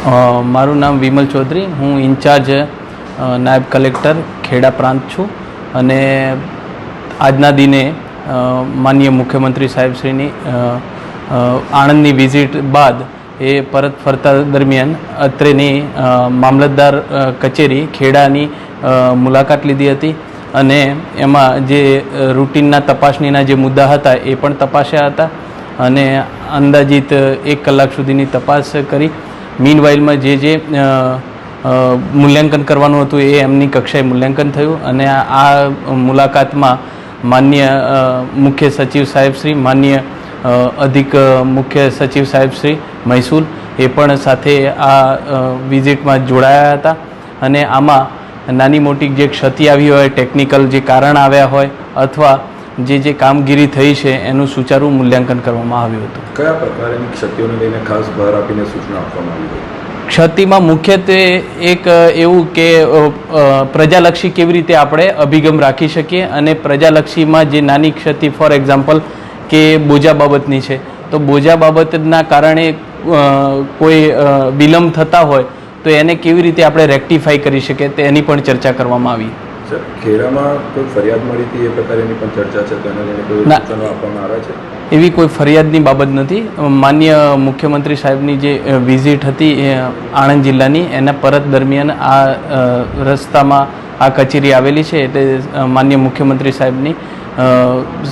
મારું નામ વિમલ ચૌધરી, હું ઇન્ચાર્જ નાયબ કલેક્ટર ખેડા પ્રાંત છું અને આજના દિને માનનીય મુખ્યમંત્રી સાહેબશ્રીની આણંદની વિઝિટ બાદ એ પરત ફરતા દરમિયાન અત્રેની મામલતદાર કચેરી ખેડાની મુલાકાત લીધી હતી અને એમાં જે રૂટીનના તપાસણીના જે મુદ્દા હતા એ પણ તપાસ્યા હતા અને અંદાજિત 1 કલાક સુધીની તપાસ કરી. મીનવાઇલમાં જે મૂલ્યાંકન કરવાનું હતું એ એમની કક્ષાએ મૂલ્યાંકન થયું અને આ મુલાકાતમાં માનનીય મુખ્ય સચિવ સાહેબશ્રી, માનનીય અધિક મુખ્ય સચિવ સાહેબશ્રી મહેસૂલ એ પણ સાથે આ વિઝિટમાં જોડાયા હતા અને આમાં નાની મોટી જે ક્ષતિ આવી હોય, ટેકનિકલ જે કારણ આવ્યા હોય અથવા જે કામગીરી થઈ છે એનું સુચારું મૂલ્યાંકન કરવામાં આવ્યું હતું. કયા પ્રકારની ક્ષતિઓને લઈને ખાસ ભાર આપીને સૂચના આપવામાં આવી હતી? ક્ષતિમાં મુખ્યત્વે એક એવું કે પ્રજાલક્ષી કેવી રીતે આપણે અભિગમ રાખી શકીએ અને પ્રજાલક્ષીમાં જે નાની ક્ષતિ ફોર એક્ઝામ્પલ કે બોજા બાબતની છે તો બોજા બાબતના કારણે કોઈ વિલંબ થતા હોય તો એને કેવી રીતે આપણે રેક્ટિફાઈ કરી શકીએ તેની પણ ચર્ચા કરવામાં આવી. સર, ખેડામાં કોઈ ફરિયાદ મળી હતી એ પ્રકારની પણ ચર્ચા છે તો એને લઈને કોઈ સૂચનો આપવામાં આવ્યા છે? એવી કોઈ ફરિયાદની બાબત નથી. માનનીય મુખ્યમંત્રી સાહેબની જે વિઝિટ હતી એ આણંદ જિલ્લાની એના પરત દરમિયાન આ રસ્તામાં આ કચેરી આવેલી છે એટલે માનનીય મુખ્યમંત્રી સાહેબની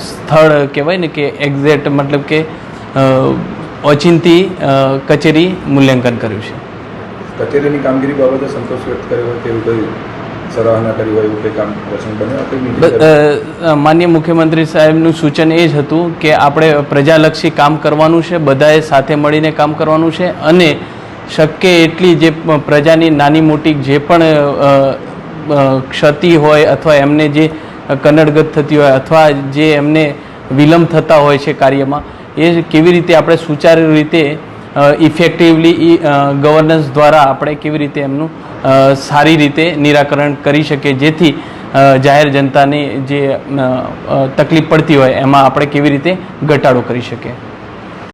સ્થળ કહેવાય ને કે એક્ઝેક્ટ મતલબ કે ઓચિંતી કચેરી મૂલ્યાંકન કર્યું છે. કચેરીની કામગીરી બાબતે સંતોષ વ્યક્ત કર્યો હોય તેવું કોઈ સરાહના કરી હોય એવું કંઈ કામ પ્રસંગ બન્યો? માનનીય મુખ્યમંત્રી સાહેબનું સૂચન એ જ હતું કે આપણે પ્રજાલક્ષી કામ કરવાનું છે, બધાએ સાથે મળીને કામ કરવાનું છે અને શક્ય એટલી જે પ્રજાની નાની મોટી જે પણ ક્ષતિ હોય અથવા એમને જે કનડગત થતી હોય અથવા જે એમને વિલંબ થતા હોય છે કાર્યમાં એ કેવી રીતે આપણે સુચારુ રીતે ઇફેક્ટિવલી ગવર્નન્સ દ્વારા આપણે કેવી રીતે એમનું સારી રીતે નિરાકરણ કરી શકીએ જેથી જાહેર જનતાની જે તકલીફ પડતી હોય એમાં આપણે કેવી રીતે ઘટાડો કરી શકીએ.